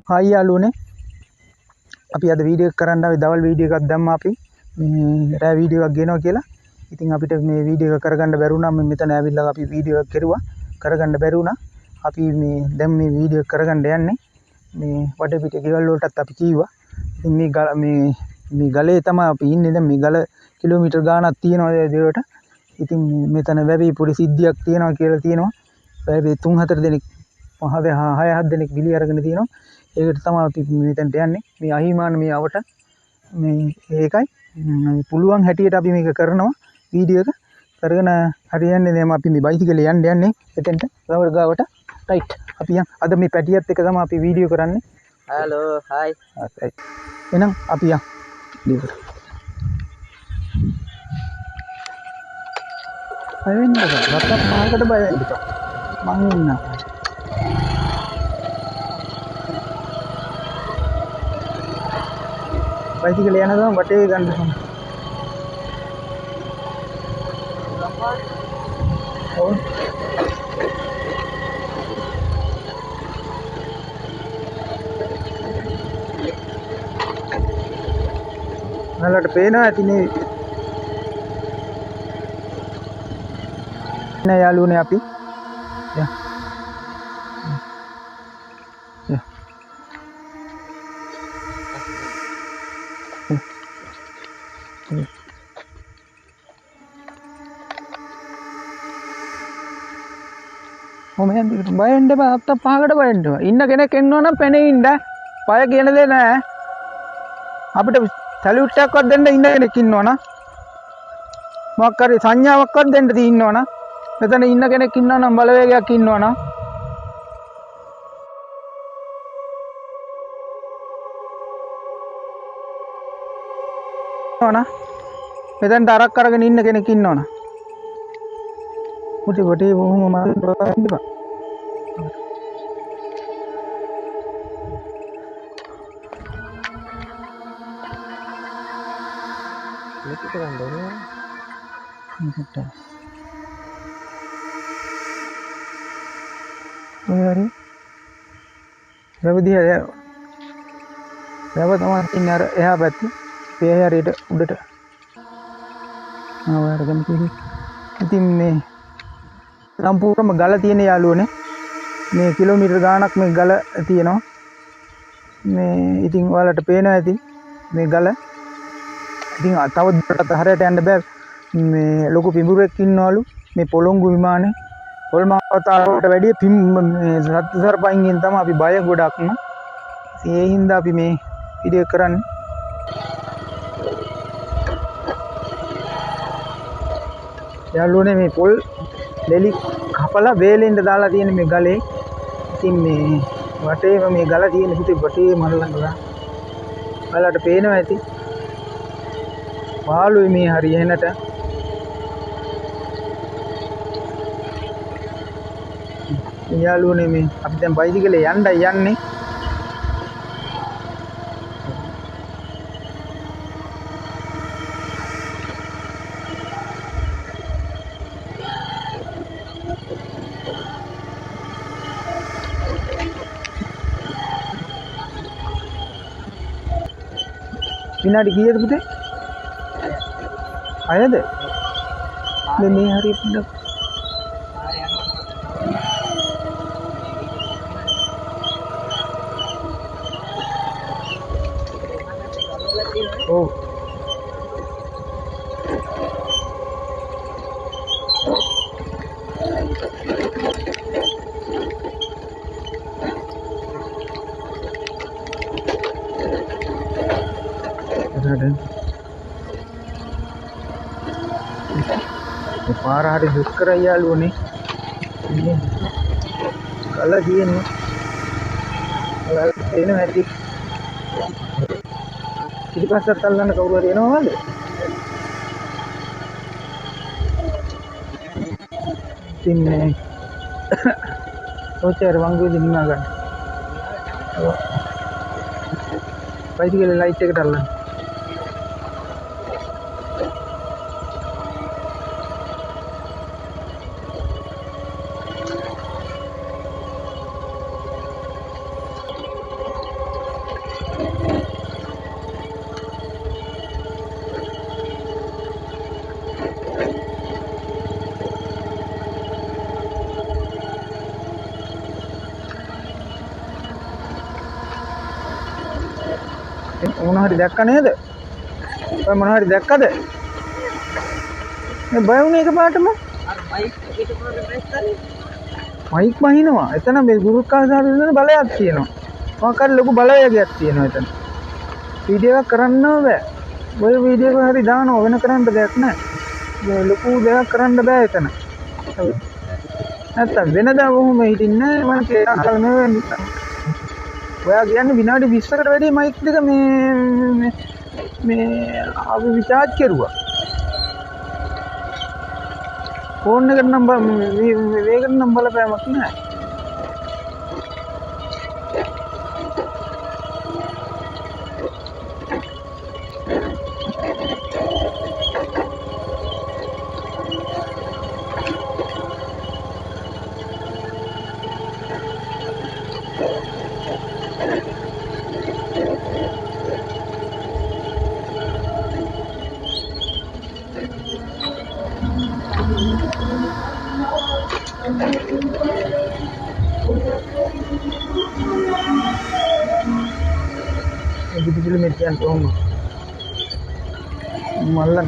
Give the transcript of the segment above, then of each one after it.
Hi යාළුවනේ අපි අද වීඩියෝ එක කරන්න ආවේ දවල් වීඩියෝ එකක් දැම්මා අපි මේ රෑ වීඩියෝ එකක් ගෙනවා කියලා. ඉතින් අපිට මේ වීඩියෝ එක කරගන්න බැරි වුණා. මම මෙතන ඇවිල්ලා අපි වීඩියෝ එකක් කරුවා. කරගන්න බැරි වුණා. අපි මේ දැන් මේ වීඩියෝ එක කරගන්න යන්නේ. මේ වටපිට ගෙවල් වලටත් අපි කීවා. ඉතින් මේ ගලේ තමයි අපි ඉන්නේ. දැන් මේ ගල කිලෝමීටර් ගාණක් තියෙනවා දෙවට. ඉතින් මෙතන වැවි පොඩි සිද්ධියක් තියෙනවා කියලා තියෙනවා. වැවි 3-4 දෙනෙක් 6-7 දෙනෙක් විලි අරගෙන තියෙනවා. ඒකට තමයි අපි මෙතනට යන්නේ. මේ අහිමාන මේ අවට මේ ඒකයි පුළුවන් හැටියට අපි මේක කරනවා වීඩියෝ එක කරගෙන හරියන්නේ දැන් අපි මේ බයිසිකලේ යන්නේ එතෙන්ට ගාවට රයිට් අපි යන් අද මේ පැටියත් එක තමයි අපි වීඩියෝ කරන්නේ. හලෝ හායි හරි එහෙනම් අපි යන් ඩීවට අය වෙන්නේ රටක් මාකට බය වෙන්න මං ඉන්නවා බයිසිකලේ යන ගමන් වටේ ගන්න ඕන. ඔව්. නලට පේනවා ඇතිනේ. නෑ යාළුවනේ අපි. යා. යා. ඔමෙන් දිගට බයෙන්ද බාත්ත පහකට බයෙන්ද ඉන්න කෙනෙක් එන්නවනම් පැනේ ඉන්න පය කියන දේ නෑ අපිට සැලියුට් එකක්වත් දෙන්න ඉන්න කෙනෙක් ඉන්නවනම් මොකක් හරි සංඥාවක්වත් දෙන්න තියෙනවනම් මෙතන ඉන්න කෙනෙක් ඉන්නවනම් බලවේගයක් ඉන්නවනම් මෙතනට අරක් අරගෙන ඉන්න කෙනෙක් ඉන්නවනම් මුටි කොටේ බොහොම මාතෘකාවක් ඉඳපන් මේක කරන්න ඕනේ මේකට ඔය හරි රවදිය රව තමයි ඉන්නේ අර එහා පැත්තේ මේ හරියට උඩට ආවර ගමු ඉතින් මේ සම්පූර්ණම ගල තියෙන යාළුවනේ මේ කිලෝමීටර් ගාණක් මේ ගල තියෙනවා මේ ඉතින් ඔයාලට පේනවා ඇති මේ ගල ඉතින් තව දුරටත් හරියට යන්න බෑ මේ ලොකු පිඹුරෙක් ඉන්නවලු මේ පොළොංගු විමානේ පොල්මාවතාවට වැඩිය මේ රත්තරපයින්ගෙන් තමයි අපි බය ගොඩක්ම ඒ හින්දා අපි මේ වීඩියෝ කරන්නේ යාළුවනේ මේ පොල් ලෙලි කපලා වේලෙන්ද දාලා තියෙන මේ ගලේ ඉතින් මේ වටේම මේ ගල තියෙන පිටේ වටේ මරලනවා ඔයාලට පේනවා ඇති පාළුයි මේ හරිය එනට යාළුවනේ මේ අපි දැන් බයිසිකලේ යන්නේ විනාඩි කීයද පුතේ? අයද? මේ හරිය පොඩ්ඩක් ඔව් පාර හරි දුෂ්කරයි යාළුවනේ කල තියෙන්නේ ඔයාලට එනවා ඇති පිටිපස්සට අල්ලන්න කවුරු හරි එනවද ඉතින් මේ ඔච්චර වංගුවේදී නිමා ගන්න බයිසිකලේ ලයිට් එකට අල්ලන්න මොන හරි දැක්ක නේද? ඔය මොන හරි දැක්කද? මේ බය වුණේ එකපාරටම. අර බයික් එකට පොරේ බ්‍රේක් කරේ. මයික් බහිනවා. එතන මේ ගුරුත්වාකර්ෂණ බලයක් තියෙනවා. මොකක් හරි ලොකු බලවේගයක් තියෙනවා එතන. වීඩියෝ එකක් කරන්නම බෑ. ඔය වීඩියෝ එක හරි දානවා වෙන කරන්න දෙයක් නැහැ. ලොකු දෙයක් කරන්න බෑ එතන. නැත්තම් වෙනදා වුම හිටින්නේ මම කියලා නෙවෙයි. ඔයා කියන්නේ විනාඩි 20කට වැඩි මයික් දෙක මේ අපි රිචාර්ජ් කරුවා. ෆෝන් එකට නම් වේගට නම් බලපෑමක් නැහැ. Gitu dulu median om malam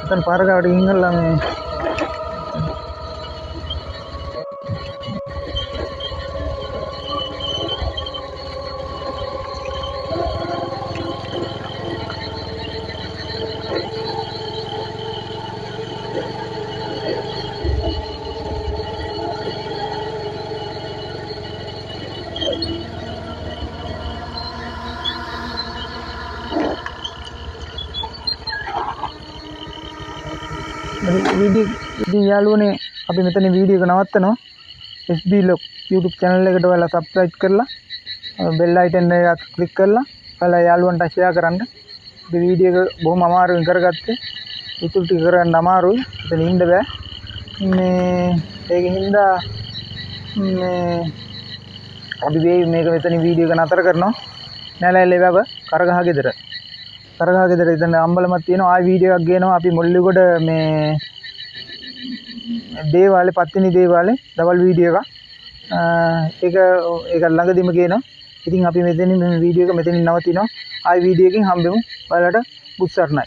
kan parah ada ingat lah nih. Video යාළුවනේ අපි මෙතන වීඩියෝ එක නවත්තනවා. SB Log YouTube channel එකට ඔයාලා subscribe කරලා bell icon එක click කරලා ඔයාලා යාළුවන්ට share කරන්න. මේ වීඩියෝ එක බොහොම අමාරුවෙන් කරගත්තේ. ඉතුරු ටික කරන්න අමාරුයි. එතන ඉන්න බෑ. ඒකින් හින්දා අපි මේක මෙතන වීඩියෝ එක නතර කරනවා. නැලැල්ලේ වැව කරගහ ගෙදර. කරගහ ගෙදර ඉතින් අම්බලමක් තියෙනවා. ආයි වීඩියෝ එකක් ගේනවා. අපි මුල්ලිගොඩ මේ දේවාලේ පත්තිනි දේවාලේ දවල් වීඩියෝ එක ඒක ළඟදිම ගේනවා. ඉතින් අපි මෙතනින් මේ වීඩියෝ එක මෙතනින් නවතිනවා. ආයි වීඩියෝ එකකින් හම්බෙමු. ඔයාලට බුත් සරණයි.